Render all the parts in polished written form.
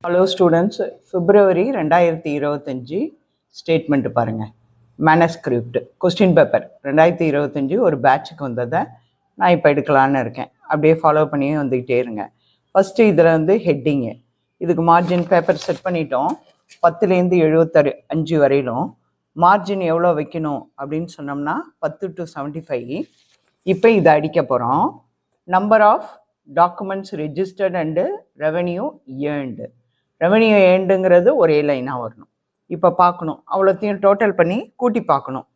Hello students, பிப்ரவரி 2025 statement பாருங்கள். Manuscript question paper 2025 ஒரு பேட்சுக்கு வந்ததை நான் இப்போ எடுக்கலான்னு இருக்கேன். அப்படியே ஃபாலோ பண்ணி வந்துக்கிட்டே இருங்க. ஃபஸ்ட்டு இதில் வந்து ஹெட்டிங்கு, இதுக்கு மார்ஜின் பேப்பர் செட் பண்ணிட்டோம். 10லேருந்து 75 வரையிலும் மார்ஜின் எவ்வளோ வைக்கணும் அப்படின்னு சொன்னோம்னா 10 to 75. இப்போ இதை அடிக்க போகிறோம். Number of documents registered and revenue earned. Revenue ஏண்டுங்கிறது ஒரே லைனாக வரணும். இப்போ பார்க்கணும், அவ்வளோத்தையும் டோட்டல் பண்ணி கூட்டி பார்க்கணும்.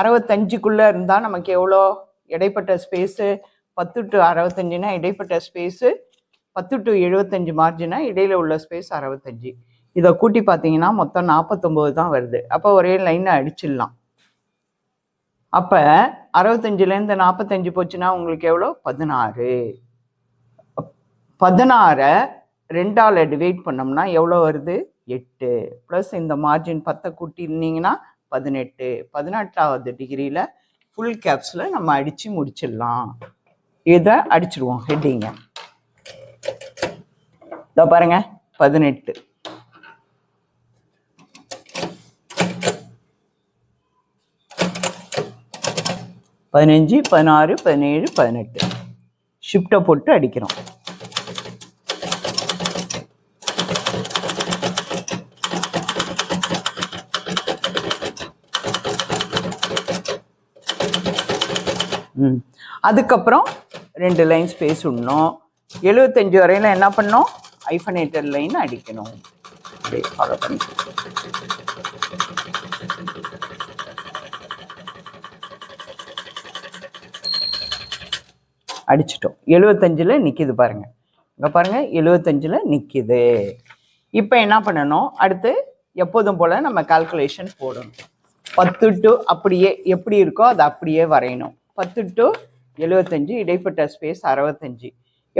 65க்குள்ளே இருந்தால் நமக்கு எவ்வளோ இடைப்பட்ட ஸ்பேஸு? 10 to 65னா இடைப்பட்ட ஸ்பேஸு 10 to 75 மார்ஜினா இடையில உள்ள ஸ்பேஸ் 65. இதை கூட்டி பார்த்தீங்கன்னா மொத்தம் 49 தான் வருது. அப்போ ஒரே லைனை அடிச்சிடலாம். அப்போ 65லேருந்து 45 போச்சுன்னா உங்களுக்கு எவ்வளோ? 16. 16 2ஆல் டிவைட் பண்ணோம்னா எவ்வளோ வருது? 8. ப்ளஸ் இந்த மார்ஜின் 10 கூட்டிருந்தீங்கன்னா 18. 18வது டிகிரியில் ஃபுல் கேப்ஸில் நம்ம அடித்து முடிச்சிடலாம். இதை அடிச்சிடுவோம் ஹெட்டிங்க. இதோ பாருங்க, 18. பதினஞ்சு, 16, 17, 18 ஷிஃப்டை போட்டு அடிக்கிறோம். அதுக்கப்புறம் 2 லைன் ஸ்பேஸ் விடணும். 75 வரையில என்ன பண்ணோம்? ஐஃபனேட்டட் லைன் அடிக்கணும். ஃபாலோ பண்ணி அடிச்சிட்டோம். 75ல் நிற்கிது பாருங்க. இங்கே பாருங்க, 75ல் நிற்கிது. இப்போ என்ன பண்ணணும்? அடுத்து எப்போதும் போல் நம்ம கால்குலேஷன் போடணும். 10 to அப்படியே எப்படி இருக்கோ அதை அப்படியே வரையணும். 10 to 75 இடைப்பட்ட ஸ்பேஸ் 65.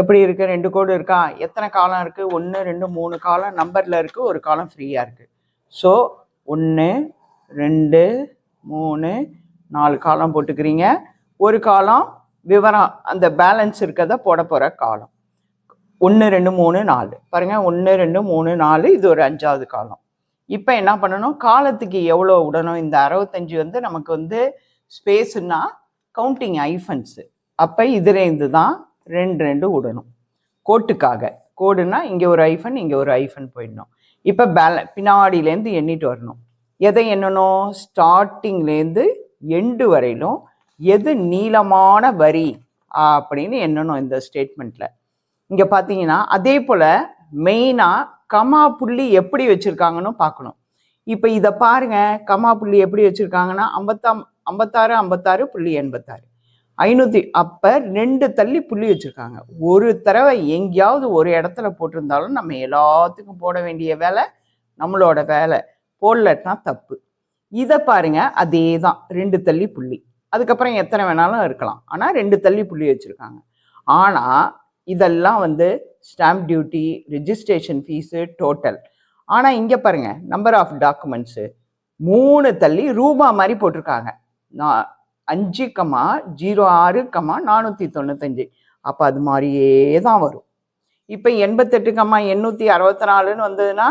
எப்படி இருக்குது? 2 கோடு இருக்கா? எத்தனை காலம் இருக்குது? 1 2 3 காலம் நம்பரில் இருக்குது, ஒரு காலம் ஃப்ரீயாக இருக்குது. ஸோ 1 2 3 4 காலம் போட்டுக்கிறீங்க. ஒரு காலம் விவரம் அந்த பேலன்ஸ் இருக்கிறத போட போகிற காலம். 1 2 3 4 பாருங்கள். 1 2 3 4 இது ஒரு 5வது காலம். இப்போ என்ன பண்ணணும்? காலத்துக்கு எவ்வளோ விடணும்? இந்த 65 வந்து நமக்கு வந்து ஸ்பேஸுன்னா கவுண்டிங் ஐஃபன்ஸு. அப்போ இதுலேருந்து தான் 2 2 விடணும் கோட்டுக்காக. கோடுனா இங்கே ஒரு ஐஃபன், இங்கே ஒரு ஐஃபன் போயிடணும். இப்போ பின்னாடியிலேருந்து எண்ணிட்டு வரணும். எதை எண்ணணும்? ஸ்டார்டிங்லேருந்து எண்டு வரையிலும் எது நீளமான வரி அப்படின்னு எண்ணணும் இந்த ஸ்டேட்மெண்ட்டில். இங்கே பார்த்தீங்கன்னா அதே போல் மெயினாக கமா புள்ளி எப்படி வச்சுருக்காங்கன்னு பார்க்கணும். இப்போ இதை பாருங்கள், கமா புள்ளி எப்படி வச்சுருக்காங்கன்னா 56.86.86 500. அப்போ 2 தள்ளி புள்ளி வச்சுருக்காங்க. ஒரு தடவை எங்கேயாவது ஒரு இடத்துல போட்டிருந்தாலும் நம்ம எல்லாத்துக்கும் போட வேண்டிய வேலை நம்மளோட வேலை. போடலன்னா தப்பு. இதை பாருங்க, அதே தான் 2 தள்ளி புள்ளி. அதுக்கப்புறம் எத்தனை வேணாலும் இருக்கலாம், ஆனால் 2 தள்ளி புள்ளி வச்சுருக்காங்க. ஆனால் இதெல்லாம் வந்து stamp duty, registration fees, total. ஆனால் இங்கே பாருங்கள், நம்பர் ஆஃப் டாக்குமெண்ட்ஸு 3 தள்ளி ரூபா மாதிரி போட்டிருக்காங்க. 5,06,495. அப்போ அது மாதிரியே தான் வரும். இப்போ 88,864ன்னு வந்ததுன்னா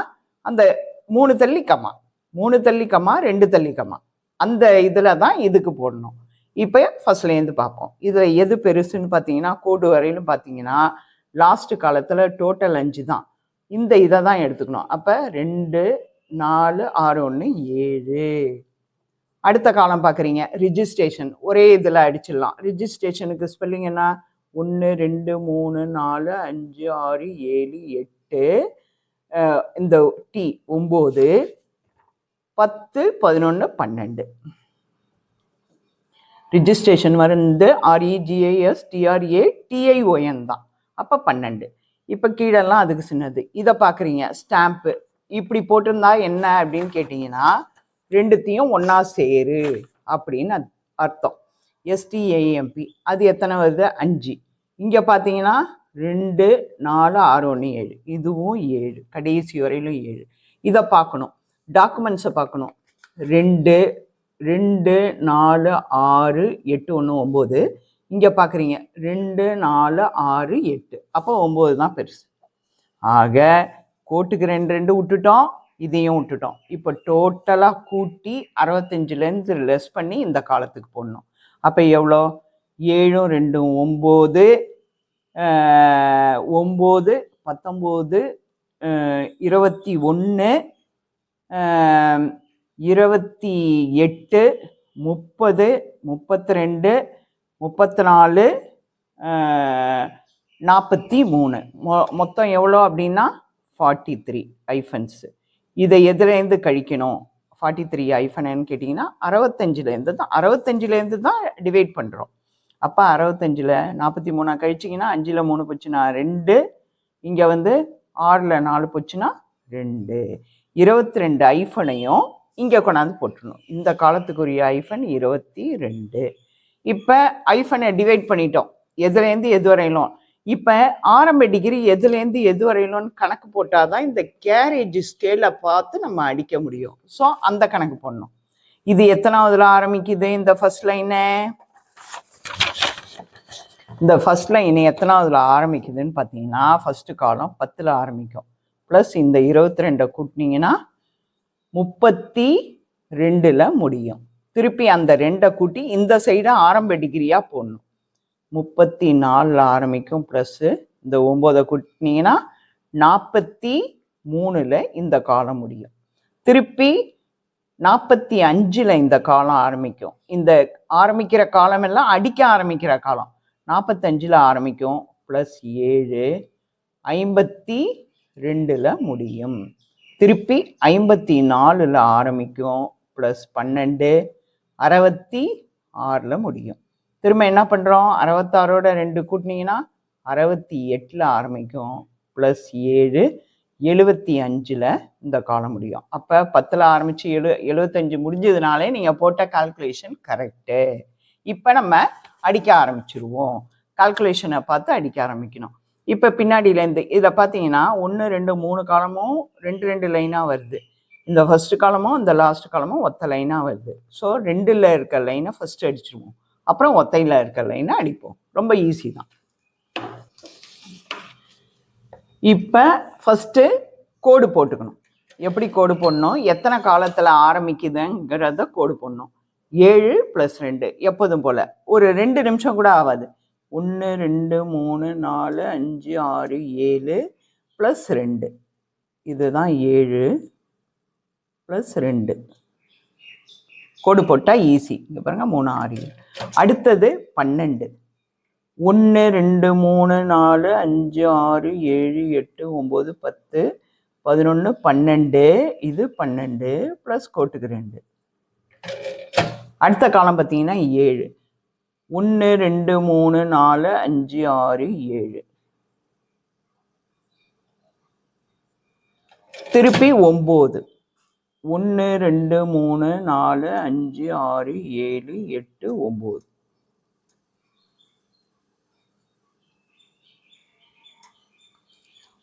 அந்த 3 தள்ளி கம்மா 2 தள்ளி கம்மா அந்த இதில் தான் இதுக்கு போடணும். இப்போ ஃபர்ஸ்ட்லேருந்து பார்ப்போம். இதில் எது பெருசுன்னு பார்த்தீங்கன்னா கோடு வரையிலும் பார்த்தீங்கன்னா லாஸ்ட்டு காலத்தில் டோட்டல் 5 தான். இந்த இதை தான் எடுத்துக்கணும். அப்போ 2 4 6 1 7. அடுத்த காலம் பார்க்குறீங்க, ரிஜிஸ்ட்ரேஷன். ஒரே இதில் அடிச்சிடலாம். ரிஜிஸ்ட்ரேஷனுக்கு ஸ்பெல்லிங் என்ன? 1 2 3 4 5 6 7 8. இந்த டி 9 10 11 12. ரிஜிஸ்ட்ரேஷன் வந்து REGISTRATION தான். அப்போ 12. இப்போ கீழெல்லாம் அதுக்கு சின்னது. இதை பார்க்குறீங்க, ஸ்டாம்ப்பு இப்படி போட்டிருந்தா என்ன அப்படின்னு கேட்டிங்கன்னா 2த்தையும் ஒன்றா சேரு அப்படின்னு அர்த்தம். STAMP. அது எத்தனை வருது? 5. இங்கே பார்த்தீங்கன்னா 2 4 6 1 7. இதுவும் 7, கடைசி வரையிலும் 7. இதை பார்க்கணும், டாக்குமெண்ட்ஸை பார்க்கணும். 2 2 4 6 8 1 9. இங்கே பார்க்குறீங்க 2 4 6 8. அப்போ 9 தான் பெருசு. ஆக கோட்டுக்கு 2 2 விட்டுட்டோம், இதையும் விட்டுட்டோம். இப்போ டோட்டலாக கூட்டி 65லேருந்து லெஸ் பண்ணி இந்த காலத்துக்கு போடணும். அப்போ எவ்வளோ? 7 2 9 9 19 21 28 30 32 34 43 மொத்தம் எவ்வளோ அப்படின்னா 43 ஐஃபன்ஸ். இதை எதுலேருந்து கழிக்கணும்? 43 ஐஃபன்னு கேட்டிங்கன்னா 65லேருந்து தான் டிவைட் பண்ணுறோம். அப்போ 65ல் 43 கழிச்சிங்கன்னா 5ல் 3 போச்சுன்னா 2, இங்கே வந்து 6ல் 4 போச்சுன்னா 2. 22 ஐஃபனையும் இங்கே கொண்டாந்து போட்டுருணும். இந்த காலத்துக்குரிய ஐஃபன் 22. இப்போ ஐஃபனை டிவைட் பண்ணிட்டோம், எதுலேருந்து எது வரையிலும். இப்போ ஆரம்ப டிகிரி எதுலேருந்து எது வரையிலும்னு கணக்கு போட்டால் தான் இந்த கேரேஜ் ஸ்கேலை பார்த்து நம்ம அடிக்க முடியும். ஸோ அந்த கணக்கு போடணும். இது எத்தனாவதுல ஆரம்பிக்குது? இந்த ஃபர்ஸ்ட் லைனு, இந்த ஃபர்ஸ்ட் லைன் எத்தனாவதுல ஆரம்பிக்குதுன்னு பார்த்தீங்கன்னா ஃபர்ஸ்ட் காலம் 10ல் ஆரம்பிக்கும். ப்ளஸ் இந்த 22 கூட்டினீங்கன்னா 32ல் முடியும். திருப்பி அந்த 2 கூட்டி இந்த சைடு ஆரம்ப டிகிரியாக போடணும். 34ல் ஆரம்பிக்கும். ப்ளஸ்ஸு இந்த 9 கூட்டினீங்கன்னா 43ல் இந்த காலம் முடியும். திருப்பி 45ல் இந்த காலம் ஆரம்பிக்கும். இந்த ஆரம்பிக்கிற காலம் எல்லாம் அடிக்க ஆரம்பிக்கிற காலம். 45ல் ஆரம்பிக்கும். ப்ளஸ் 7 52ல் முடியும். திருப்பி 54ல் ஆரம்பிக்கும். ப்ளஸ் 12 66ல் முடியும். திரும்ப என்ன பண்ணுறோம்? 66ஓட 2 கூட்டினீங்கன்னா 68ல் ஆரம்பிக்கும். ப்ளஸ் 7 75ல் இந்த காலம் முடியும். அப்போ 10ல் ஆரம்பித்து 75 முடிஞ்சதுனாலே நீங்கள் போட்ட கால்குலேஷன் கரெக்டு. இப்போ நம்ம அடிக்க ஆரம்பிச்சிருவோம். கால்குலேஷனை பார்த்து அடிக்க ஆரம்பிக்கணும். இப்போ பின்னாடியிலேருந்து இதில் பார்த்தீங்கன்னா 1 2 3 காலமும் 2 2 லைனாக வருது. இந்த ஃபர்ஸ்ட் காலமும் இந்த லாஸ்ட் காலமும் ஒத்த லைனாக வருது. ஸோ 2ல் இருக்க லைனை ஃபஸ்ட்டு அடிச்சிருவோம், அப்புறம் ஒத்தையில் இருக்க லைனை அடிப்போம். ரொம்ப ஈஸி தான். இப்போ ஃபஸ்ட்டு கோடு போட்டுக்கணும். எப்படி கோடு போடணும்? எத்தனை காலத்தில் ஆரம்பிக்குதுங்கிறத கோடு போடணும். 7 + 2 எப்போதும் போல் ஒரு 2 நிமிஷம் கூட ஆகாது. 1 2 3 4 5 6 7 + 2. இதுதான் 7 + 2. கோடு போட்டால் ஈஸி. இங்கே பாருங்கள் 3 6 7. அடுத்தது 12. 1 2 3 4 5 6 7 8 9 10 11 12. இது 12 ப்ளஸ் கோட்டுக்கு 2. அடுத்த காலம் பார்த்தீங்கன்னா 7. 1 2 3 4 5 6 7. திருப்பி 9. 1 2 3 4 5 6 7 8 9.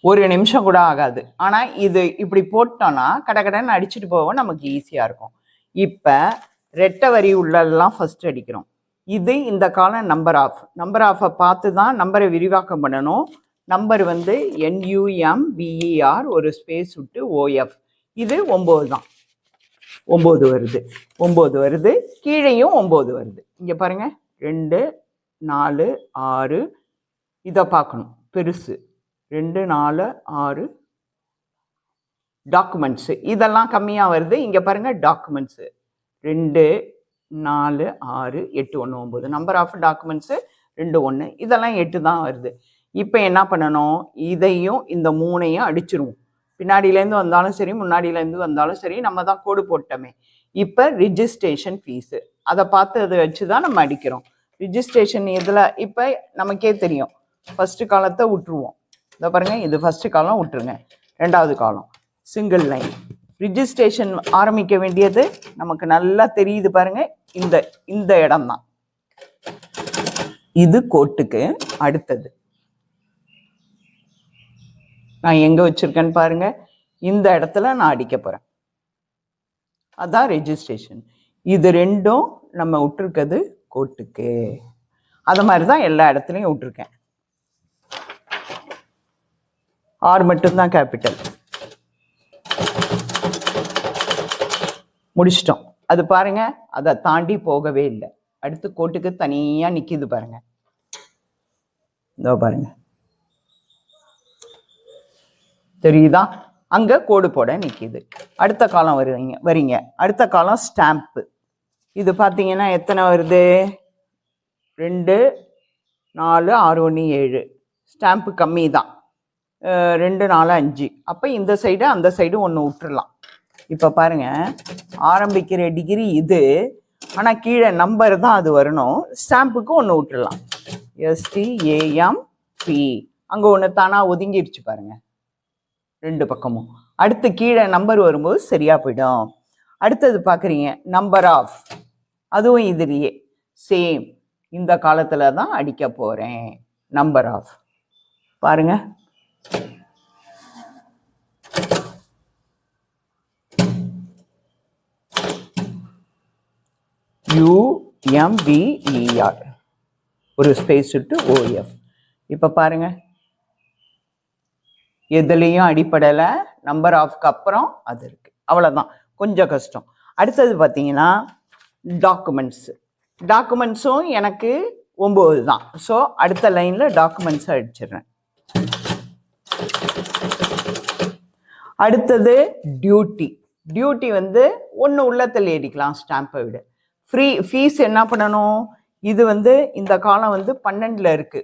ஒரு நிமிஷம் கூட ஆகாது. ஆனால் இது இப்படி போட்டோன்னா கடகடன்னு அடிச்சுட்டு போவோம், நமக்கு ஈஸியாக இருக்கும். இப்போ ரெட்டை வரி உள்ளதெல்லாம் ஃபஸ்ட்டு அடிக்கிறோம். இது இந்த காலம் நம்பர் ஆஃபை பார்த்து தான் நம்பரை விரிவாக்கம் பண்ணணும். நம்பர் வந்து NUMBER ஒரு ஸ்பேஸ் விட்டு OF. இது 9 தான். 9 வருது, 9 வருது. கீழேயும் 9 வருது. இங்கே பாருங்கள் 2 4 6. இதை பார்க்கணும் பெருசு. 2 4 6 டாக்குமெண்ட்ஸு. இதெல்லாம் கம்மியாக வருது. இங்கே பாருங்கள் டாக்குமெண்ட்ஸு 2 4 6 8 1 9. Number of documents 2 1. இதெல்லாம் 8 தான் வருது. இப்போ என்ன பண்ணணும்? இதையும் இந்த 3ஐயும் அடிச்சிருவோம். பின்னாடியிலேருந்து வந்தாலும் சரி, முன்னாடியிலேருந்து வந்தாலும் சரி, நம்ம தான் கோடு போட்டோமே. இப்போ ரிஜிஸ்ட்ரேஷன் ஃபீஸு அதை பார்த்து அதை வச்சு தான் நம்ம அடிக்கிறோம். ரிஜிஸ்ட்ரேஷன் இதில் இப்போ நமக்கே தெரியும். ஃபஸ்ட்டு காலத்தை விட்டுருவோம். இதை பாருங்கள், இது ஃபஸ்ட்டு காலம் விட்டுருங்க. 2வது காலம் சிங்கிள் லைன். ரிஜிஸ்ட்ரேஷன் ஆரம்பிக்க வேண்டியது நமக்கு நல்லா தெரியுது பாருங்கள். இந்த இடம் தான். இது கோட்டுக்கு அடுத்தது. நான் எங்கே வச்சுருக்கேன்னு பாருங்கள். இந்த இடத்துல நான் அடிக்க போகிறேன். அதான் ரெஜிஸ்ட்ரேஷன். இது ரெண்டும் நம்ம விட்டுருக்கிறது கோட்டுக்கு. அது மாதிரி தான் எல்லா இடத்துலையும் விட்டுருக்கேன். R மட்டும்தான் கேபிட்டல். முடிச்சிட்டோம். அது பாருங்க, அதை தாண்டி போகவே இல்லை. அடுத்து கோட்டுக்கு தனியா நிக்குது பாருங்க. இதோ பாருங்க, தெரியுதா? அங்க கோடு போட நிக்குது. அடுத்த காலம் வரீங்க. அடுத்த காலம் ஸ்டாம்ப். இது பாத்தீங்கன்னா எத்தனை வருது? 2 4 6 1 7. ஸ்டாம்ப் கம்மி தான். 2 4 5. அப்ப இந்த சைடு அந்த சைடு ஒன்று விட்டுறலாம். இப்ப பாருங்க, ஆரம்பிக்கிற டிகிரி இது, ஆனா கீழே நம்பர் தான் அது வரணும். ஸ்டாம்புக்கு ஒன்று விட்டுறலாம். STAMP. அங்க ஒன்று தானா ஒதுங்கிடுச்சு பாருங்க, 2 பக்கமும். அடுத்து கீழே நம்பர் வரும்போது சரியா போயிடும். அடுத்தது பாக்குறீங்க நம்பர் ஆஃப், அதுவும் இதுலயே சேம். இந்த காலத்துல தான் அடிக்க போறேன். நம்பர் ஆஃப் பாருங்க, UMBER, ஒரு ஸ்பேஸ் விட்டு OF. இப்ப பாருங்க, எதுலையும் அடிப்படையில நம்பர் ஆஃப்க்கு அப்புறம் அது இருக்கு. அவ்வளவுதான், கொஞ்சம் கஷ்டம். அடுத்தது பார்த்தீங்கன்னா டாக்குமெண்ட்ஸ். டாக்குமெண்ட்ஸும் எனக்கு 9 தான். ஸோ அடுத்த லைன்ல டாக்குமெண்ட்ஸ் அடிச்சிடுறேன். அடுத்தது டியூட்டி. டியூட்டி வந்து ஒன்று உள்ளத்தில் அடிக்கலாம் ஸ்டாம்பை விட. ஃபீஸ் என்ன பண்ணணும்? இது வந்து இந்த காலம் வந்து 12ல் இருக்கு.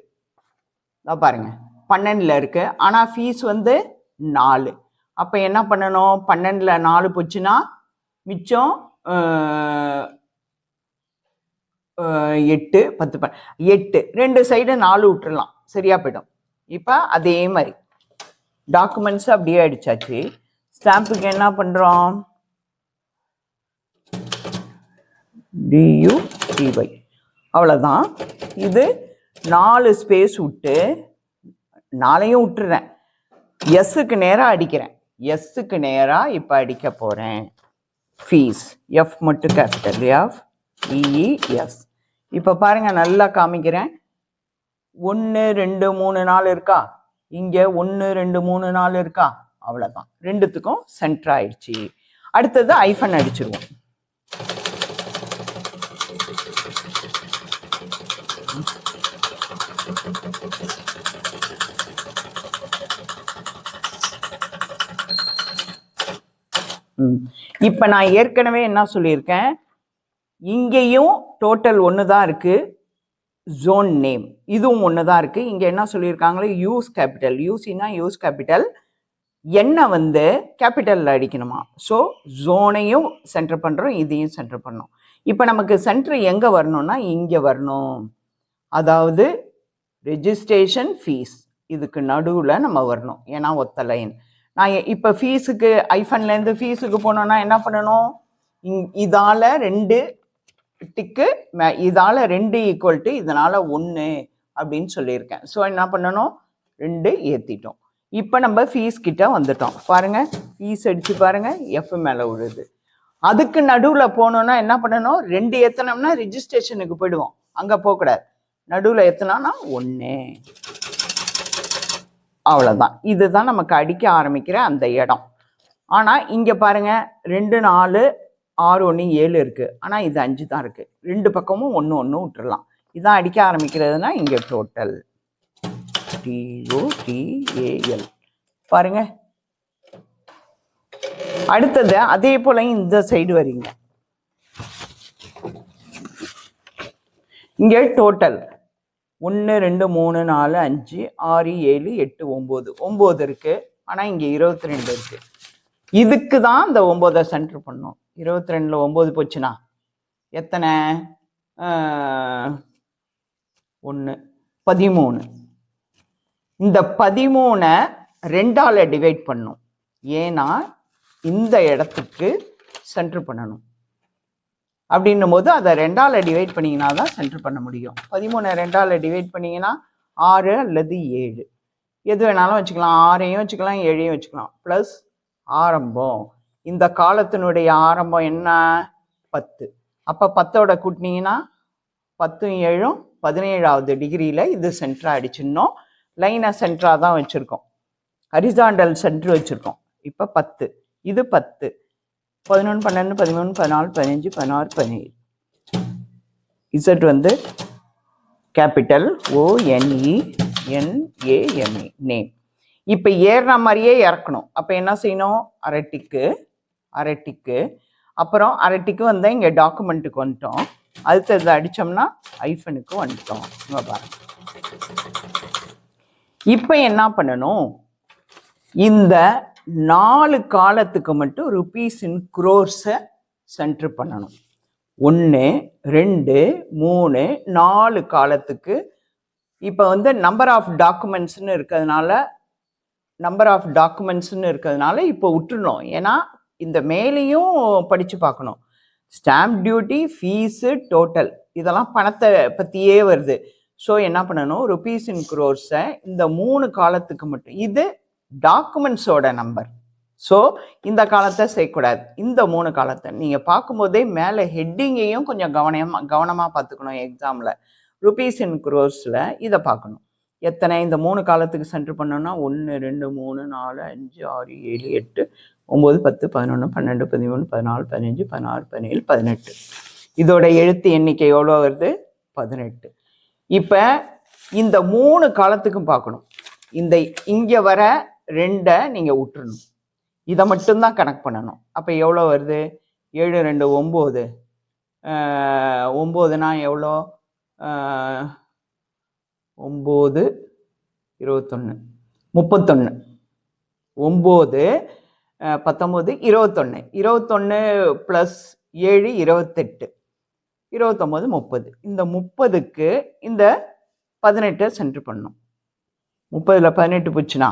பாருங்க, 12ல் இருக்கு. ஆனா ஃபீஸ் வந்து 4. அப்ப என்ன பண்ணணும்? 12ல் 4 போச்சுன்னா மிச்சம் 8 10 8. 2 சைடு 4 விட்டுறலாம், சரியா போயிடும். இப்ப அதே மாதிரி டாக்குமெண்ட்ஸ் அப்படியே அடிச்சாச்சு. ஸ்டாம்புக்கு என்ன பண்றோம்? DUTY. அவ்வளவுதான். இது 4 ஸ்பேஸ் விட்டு 4ஐயும் விட்டுறேன். எஸ்ஸுக்கு நேரா அடிக்கிறேன். எஸ்ஸுக்கு நேரா இப்ப அடிக்க போறேன். ஃபீஸ் F மட்டும் கேபிட்டல் FEES. இப்ப பாருங்க, நல்லா காமிக்கிறேன். 1 2 3 4 இருக்கா? இங்க 1 2 3 4 இருக்கா? அவ்வளவுதான், ரெண்டுத்துக்கும் சென்டர் ஆயிடுச்சு. அடுத்தது ஐஃபன் அடிச்சிருவோம். இப்ப நான் ஏற்கனவே என்ன சொல்லியிருக்கேன், இங்கேயும் டோட்டல் 1 தான் இருக்கு. ஜோன் நேம் இதுவும் 1 தான் இருக்கு. இங்க என்ன சொல்லியிருக்காங்களே, யூஸ் கேபிட்டல். யூசினா யூஸ் கேபிட்டல், என்ன வந்து கேபிட்டல்ல அடிக்கணுமா. ஸோ ஜோனையும் சென்டர் பண்றோம், இதையும் சென்டர் பண்ணோம். இப்ப நமக்கு சென்டர் எங்க வரணும்னா இங்க வரணும். அதாவது ரெஜிஸ்ட்ரேஷன் ஃபீஸ் இதுக்கு நடுவுல நம்ம வரணும். ஏன்னா ஒத்த லைன். நான் இப்ப ஃபீஸுக்கு ஐஃபன்ல இருந்து ஃபீஸுக்கு போனோம்னா என்ன பண்ணணும்? இதால 2 டிக்கு, இதால 2 ஈக்குவல் டு இதனால 1 அப்படின்னு சொல்லியிருக்கேன். ஸோ என்ன பண்ணணும்? 2 ஏத்திட்டோம். இப்ப நம்ம ஃபீஸ் கிட்ட வந்துட்டோம். பாருங்க, ஃபீஸ் அடிச்சு பாருங்க, F மேல விழுது. அதுக்கு நடுவுல போனோம்னா என்ன பண்ணணும்? 2 ஏத்தனோம்னா ரிஜிஸ்ட்ரேஷனுக்கு போயிடுவோம். அங்க போகக்கூடாது. நடுவுல ஏத்தனா 1. அவ்வளவுதான். இதுதான் நமக்கு அடிக்க ஆரம்பிக்கிற அந்த இடம். ஆனா இங்க பாருங்க, 2 4 6 1 7 இருக்கு. ஆனா இது 5 தான் இருக்கு. 2 பக்கமும் 1 1 விட்டுறலாம். இதான் அடிக்க ஆரம்பிக்கிறதுனா இங்க டோட்டல் TOTAL. பாருங்க, அடுத்தது அதே போல இந்த சைடு வரீங்க. இங்க டோட்டல் 1 2 3 4 5 6 7 8 9 9 இருக்கு. ஆனா இங்க 22 இருக்கு. இதுக்கு தான் இந்த 9 சென்டர் பண்ணும். 22ல 9 போச்சுன்னா எத்தனை? 1 13. இந்த 13 2ஆல டிவைட் பண்ணும். ஏன்னா இந்த இடத்துக்கு சென்டர் பண்ணணும். அப்படின்னும் போது அதை 2ஆல டிவைட் பண்ணீங்கன்னா தான் சென்டர் பண்ண முடியும். 13 2ஆல டிவைட் பண்ணீங்கன்னா 6 அல்லது 7 எது வேணாலும் வச்சுக்கலாம். 6ஐயும் வச்சுக்கலாம், 7ஐயும் வச்சுக்கலாம். பிளஸ் ஆரம்பம். இந்த காலத்தினுடைய ஆரம்பம் என்ன? 10. அப்ப 10ஓட கூட்டினீங்கன்னா 10 7 17வது டிகிரியில இது சென்டரா அடிச்சிடணும். லைனை சென்டரா தான் வச்சிருக்கோம், ஹரிசாண்டல் சென்டர் வச்சிருக்கோம். இப்ப 10, இது 10. 11 12 13 14 15 16 17. Z வந்து கேபிட்டல் ONENAME நேம். இப்போ ஏறுற மாதிரியே இறக்கணும். அப்போ என்ன செய்யணும்? அரட்டிக்கு அப்புறம் அரட்டிக்கு வந்தால் இங்கே டாக்குமெண்ட்டுக்கு வந்துட்டோம். அடுத்தது அடித்தோம்னா ஐஃபனுக்கு வந்துட்டோம். இங்கே பாருங்க. இப்போ என்ன பண்ணணும்? இந்த 4 காலத்துக்கு மட்டும் ருபீஸ் இன் குரோர்ஸை சென்டர் பண்ணணும். 1 2 3 4 காலத்துக்கு. இப்போ வந்து நம்பர் ஆஃப் டாக்குமெண்ட்ஸ்னு இருக்கிறதுனால இப்போ விட்டுருணும். ஏன்னா இந்த மேலேயும் படித்து பார்க்கணும். ஸ்டாம்ப் டியூட்டி, ஃபீஸு, டோட்டல் இதெல்லாம் பணத்தை பற்றியே வருது. ஸோ என்ன பண்ணணும்? ருபீஸ் இன் குரோர்ஸை இந்த 3 காலத்துக்கு மட்டும். இது டாக்குமெண்ட்ஸோட நம்பர். ஸோ இந்த காலத்தை சேர்க்கக்கூடாது. இந்த 3 காலத்தை நீங்கள் பார்க்கும்போதே மேலே ஹெட்டிங்கையும் கொஞ்சம் கவனமாக பார்த்துக்கணும். எக்ஸாமில் ருபீஸ் இன் குரோர்ஸில் இதை பார்க்கணும். எத்தனை இந்த 3 காலத்துக்கு சென்டர் பண்ணோன்னா 1 2 3 4 5 6 7 8 9 10 11 12 13 14 15 16 17 18. இதோட எழுத்து எண்ணிக்கை எவ்வளோ வருது? 18. இப்போ இந்த 3 காலத்துக்கும் பார்க்கணும். இந்த இங்கே வர 2 நீங்கள் விட்டுறணும். இதை மட்டும்தான் கணக்கு பண்ணணும். அப்போ எவ்வளோ வருது? 7 2 9. 9னா எவ்வளோ? 9 21 31. 9 19 21. 21 + 7 28. 29 30. இந்த 30க்கு இந்த 18 சென்டர் பண்ணணும். 30ல் 18 போச்சுன்னா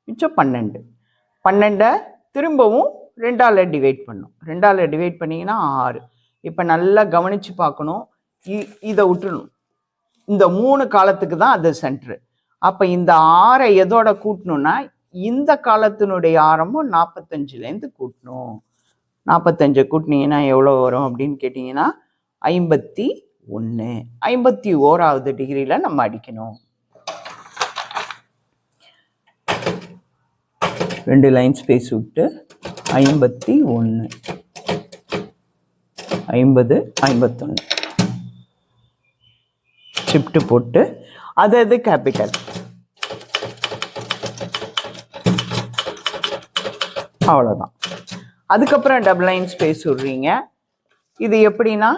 மிச்சம் 12. 12 திரும்பவும் 2ஆல் டிவைட் பண்ணணும். 2ஆல் டிவைட் பண்ணிங்கன்னா 6. இப்போ நல்லா கவனித்து பார்க்கணும். இதை விட்டுணும். இந்த 3 காலத்துக்கு தான் அது சென்ட்ரு. அப்போ இந்த 6ஐ எதோட கூட்டணும்னா இந்த காலத்தினுடைய ஆரம்பம் 45லேருந்து கூட்டணும். 45 கூட்டினீங்கன்னா எவ்வளோ வரும் அப்படின்னு கேட்டிங்கன்னா 51. 51வது டிகிரியில் நம்ம அடிக்கணும். 2 லைன் ஸ்பேஸ் விட்டு 51 50 51 ஷிஃப்ட் போட்டு அது கேபிட்டல். அவ்வளோதான். அதுக்கப்புறம் டபுள் லைன் ஸ்பேஸ் விடுறீங்க. இது எப்படின்னா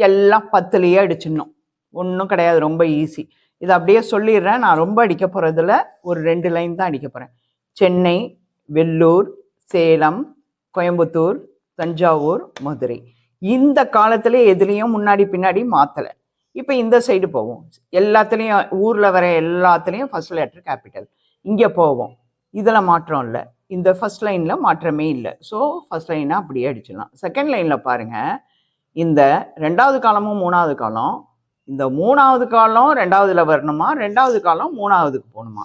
எல்லாம் 10லேயே அடிச்சிடணும். ஒன்றும் கிடையாது, ரொம்ப ஈஸி. இதை அப்படியே சொல்லிடுறேன். நான் ரொம்ப அடிக்க போகிறதுல ஒரு 2 லைன் தான் அடிக்க போகிறேன். சென்னை, வெள்ளூர், சேலம், கோயம்புத்தூர், தஞ்சாவூர், மதுரை. இந்த காலத்தில் எதுலேயும் முன்னாடி பின்னாடி மாற்றலை. இப்போ இந்த சைடு போவோம். எல்லாத்துலேயும் ஊரில் வர எல்லாத்துலேயும் ஃபர்ஸ்ட் லெட்டர் கேபிட்டல். இங்கே போவோம். இதில் மாற்றம் இல்லை. இந்த ஃபர்ஸ்ட் லைனில் மாற்றமே இல்லை. ஸோ ஃபர்ஸ்ட் லைனை அப்படியே அடிச்சிடலாம். செகண்ட் லைனில் பாருங்கள். இந்த 2வது காலமும் 3வது காலம். இந்த 3வது காலம் 2வதுல வரணுமா, 2வது காலம் 3வதுக்கு போகணுமா?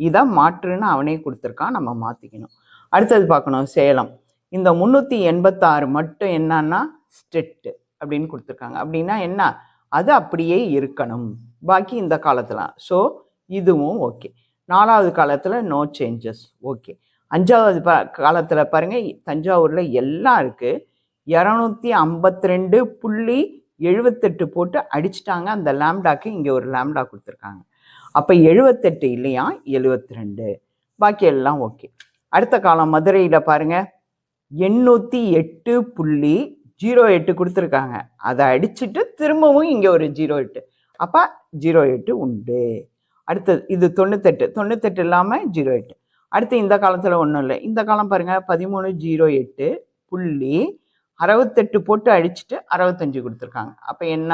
இதை மாற்றுன்னு அவனே கொடுத்துருக்கான். நம்ம மாற்றிக்கணும். அடுத்தது பார்க்கணும். சேலம். இந்த 386 மட்டும் என்னன்னா ஸ்டெட்டு அப்படின்னு கொடுத்துருக்காங்க. அப்படின்னா என்ன? அது அப்படியே இருக்கணும். பாக்கி இந்த காலத்தில். ஸோ இதுவும் ஓகே. 4வது காலத்தில் நோ சேஞ்சஸ். ஓகே. 5வது காலத்தில் பாருங்கள். தஞ்சாவூரில் எல்லாம் இருக்குது. 252.78 போட்டு அடிச்சிட்டாங்க. அந்த லேம்டாக்கு இங்கே ஒரு லேம்டா கொடுத்துருக்காங்க. அப்போ 78 இல்லையா, 72. பாக்கி எல்லாம் ஓகே. அடுத்த காலம் மதுரையில் பாருங்கள். 808.08 கொடுத்துருக்காங்க. அதை அடிச்சுட்டு திரும்பவும் இங்கே ஒரு 08. அப்போ 08 உண்டு. அடுத்தது இது 98 இல்லாமல் 08. அடுத்து இந்த காலத்தில் ஒன்றும் இல்லை. இந்த காலம் பாருங்கள். 1308.68 போட்டு அடிச்சுட்டு 65 கொடுத்துருக்காங்க. அப்போ என்ன?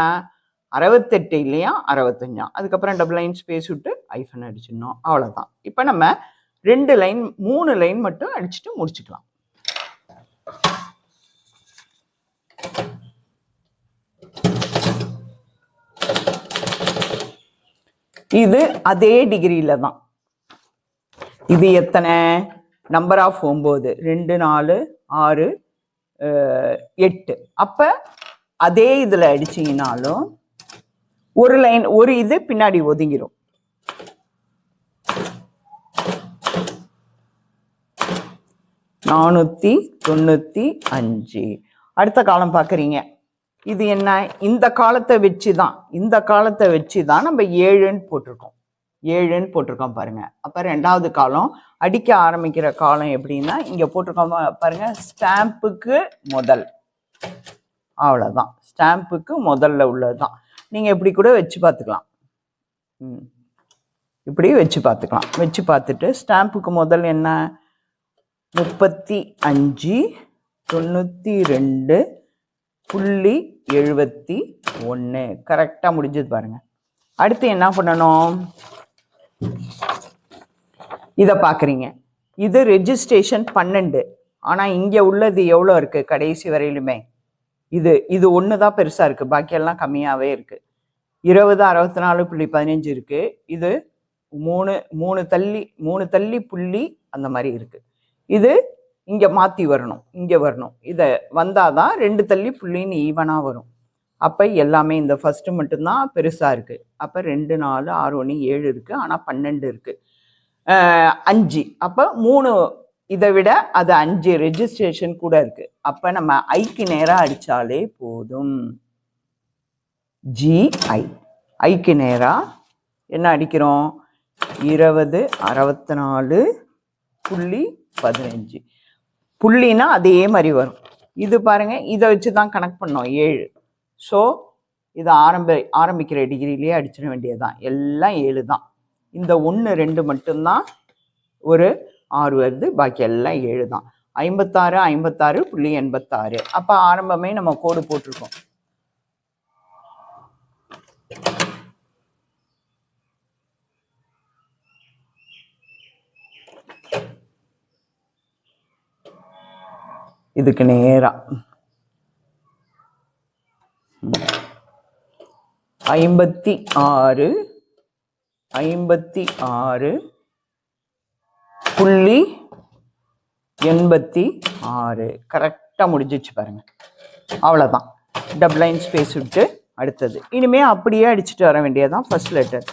68 இல்லையா, 65. அதுக்கப்புறம் டபுள் லைன் ஸ்பேஸ் விட்டு ஐஃபன் அடிச்சிடணும். அவ்வளோதான். இப்போ நம்ம 2 லைன் 3 லைன் மட்டும் அடிச்சுட்டு முடிச்சுக்கலாம். இது அதே டிகிரியில் தான். இது எத்தனை? Number of 9. 2 4 6 8. அப்போ அதே இதில் அடிச்சிங்கனாலும் ஒரு லைன் ஒரு இது பின்னாடி ஒதுங்கிடும். 495. அடுத்த காலம் பார்க்குறீங்க. இது என்ன? இந்த காலத்தை வச்சு தான் நம்ம 7ன்னு போட்டிருக்கோம் பாருங்க. அப்போ 2வது காலம் அடிக்க ஆரம்பிக்கிற காலம் எப்படின்னா இங்கே போட்டிருக்கோம் பாருங்க, ஸ்டாம்புக்கு முதல். அவ்வளோதான், ஸ்டாம்புக்கு முதல்ல உள்ளது தான். நீங்கள் இப்படி கூட வச்சு பார்த்துக்கலாம். இப்படி வச்சு பார்த்துட்டு ஸ்டாம்புக்கு முதல் என்ன? 35.92.71. கரெக்டாக முடிஞ்சது பாருங்க. அடுத்து என்ன பண்ணணும்? இதை பார்க்குறீங்க. இது ரெஜிஸ்ட்ரேஷன் 12. ஆனால் இங்கே உள்ளது எவ்வளோ இருக்குது கடைசி வரையிலுமே? இது ஒன்று தான் பெருசாக இருக்குது, பாக்கியெல்லாம் கம்மியாகவே இருக்குது. 2064.15 இருக்குது. இது 3 தள்ளி புள்ளி அந்த மாதிரி இருக்குது. இது இங்கே மாற்றி வரணும், இங்கே வரணும். இதை வந்தால் தான் 2 தள்ளி புள்ளின்னு ஈவனாக வரும். அப்போ எல்லாமே இந்த ஃபஸ்ட்டு மட்டும்தான் பெருசாக இருக்குது. அப்போ 2 4 6 1 7 இருக்குது, ஆனால் 12 இருக்குது. 5. அப்போ 3 இதை விட அது 5 ரெஜிஸ்ட்ரேஷன் கூட இருக்குது. அப்போ நம்ம ஐக்கு நேராக அடித்தாலே போதும். GI ஐக்கு நேராக என்ன அடிக்கிறோம்? 2064.15. புள்ளினா அதே மாதிரி வரும். இது பாருங்க, இதை வச்சு தான் கனெக்ட் பண்ணோம் 7. ஸோ இதை ஆரம்பிக்கிற டிகிரிலேயே அடிச்சிட வேண்டியதுதான். எல்லாம் 7 தான். இந்த 1 2 மட்டும்தான் ஒரு 6 வருது, பாக்கி எல்லாம் 7 தான். 56.86.86. அப்போ ஆரம்பமே நம்ம கோடு போட்டிருக்கோம். இதுக்கு நேரா 56.86 கரெக்டாக முடிஞ்சிச்சு பாருங்க. அவ்வளோதான். டபுள் லைன் ஸ்பேஸ் விட்டு அடுத்தது இனிமே அப்படியே அடிச்சுட்டு வர வேண்டியதுதான் ஃபர்ஸ்ட் லெட்டர்.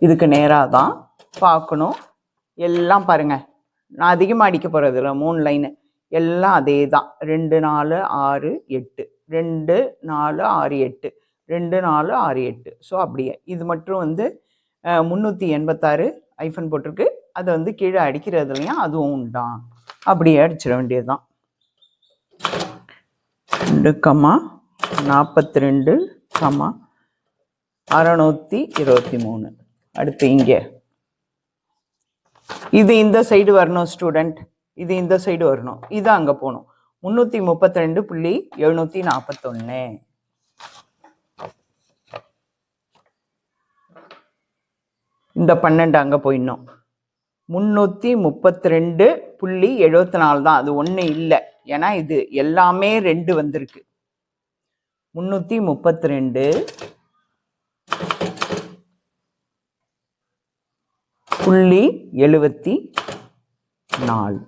இதுக்கு நேராக தான் பார்க்கணும். எல்லாம் பாருங்க, நான் அதிகமாக அடிக்க போகிறது இல்லை. 3 லைனு எல்லாம் அதே தான். 2 4 6 8 2 4 6 8 2 4 6 8. ஸோ அப்படியே இது மட்டும் வந்து 386 ஐஃபன் போட்டிருக்கு. அதை வந்து கீழே அடிக்கிறதுலையும் அதுவும் உண்டான். அப்படியே அடிச்சிட வேண்டியதுதான். 2,42,623. அடுத்து இங்கே இது இந்த சைடு வரணும் ஸ்டூடெண்ட், இது இந்த சைடு வரணும், இது அங்கே போகணும். 332.741. இந்த 12 அங்கே போயிடணும். 332.74 தான். அது ஒன்று இல்லை, ஏன்னா இது எல்லாமே 2 வந்திருக்கு. 332.74.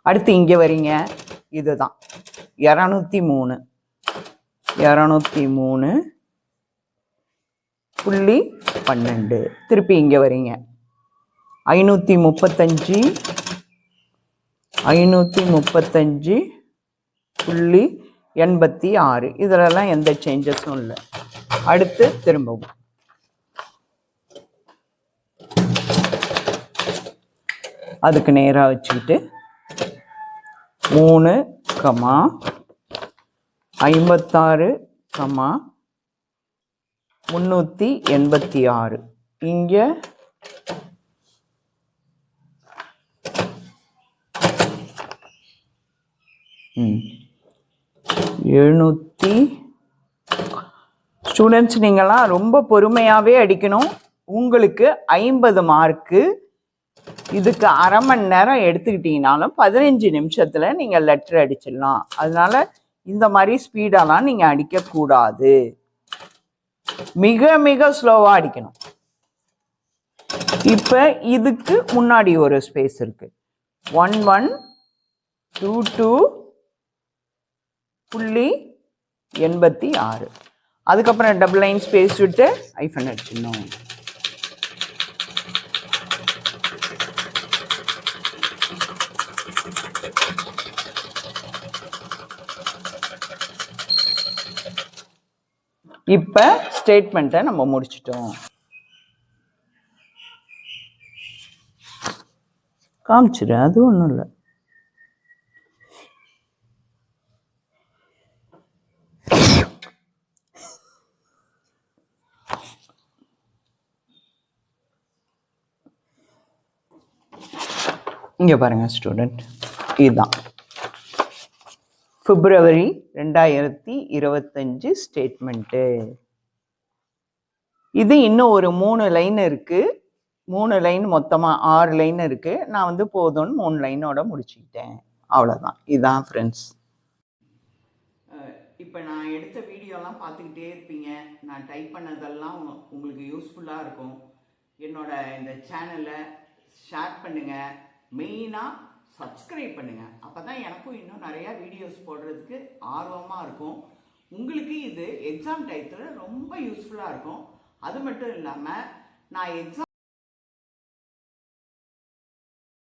அடுத்து இங்கே வரீங்க, இதுதான் 203.12. திருப்பி இங்கே வரீங்க 535.86. இதிலெல்லாம் எந்த சேஞ்சஸும் இல்லை. அடுத்து திரும்பவும் அதுக்கு நேராக வச்சுக்கிட்டு 3, 56, 386. இங்கே 700. ஸ்டூடெண்ட்ஸ் நீங்களாம் ரொம்ப பொறுமையாகவே அடிக்கணும். உங்களுக்கு 50 மார்க்கு. இதுக்கு அரை மணி நேரம் எடுத்துக்கிட்டீங்கனாலும் 15 நிமிஷத்தில் நீங்கள் லெட்டர் அடிச்சிடலாம். அதனால இந்த மாதிரி ஸ்பீடாலாம் நீங்கள் அடிக்கக்கூடாது. மிக மிக ஸ்லோவாக அடிக்கணும். இப்போ இதுக்கு முன்னாடி ஒரு ஸ்பேஸ் இருக்கு. 1122.86. அதுக்கப்புறம் டபுள் லைன் ஸ்பேஸ் விட்டு ஐஃபன் அடிச்சிடணும். இப்போ ஸ்டேட்மெண்ட்டை நம்ம முடிச்சிட்டோம். காமிச்சிரு, அது ஒன்றும் இல்லை. இங்கே பாருங்க ஸ்டூடெண்ட், இதுதான் பிப்ரவரி 2025 ஸ்டேட்மெண்ட்டு. இது இன்னும் ஒரு 3 லைன் இருக்கு. 3 லைன் மொத்தமாக 6 லைன் இருக்கு. நான் வந்து போதும்னு 3 லைனோட முடிச்சுக்கிட்டேன். அவ்வளோதான். இதுதான் ஃப்ரெண்ட்ஸ். இப்போ நான் எடுத்த வீடியோலாம் பார்த்துக்கிட்டே இருப்பீங்க. நான் டைப் பண்ணதெல்லாம் உங்களுக்கு யூஸ்ஃபுல்லாக இருக்கும். என்னோட இந்த சேனலை ஷேர் பண்ணுங்கள், மெயினாக சப்ஸ்கிரைப் பண்ணுங்கள். அப்போ தான் எனக்கும் இன்னும் நிறையா வீடியோஸ் போடுறதுக்கு ஆர்வமாக இருக்கும். உங்களுக்கு இது எக்ஸாம் டைத்தில் ரொம்ப யூஸ்ஃபுல்லாக இருக்கும். அது மட்டும் இல்லாமல் நான் எக்ஸாம்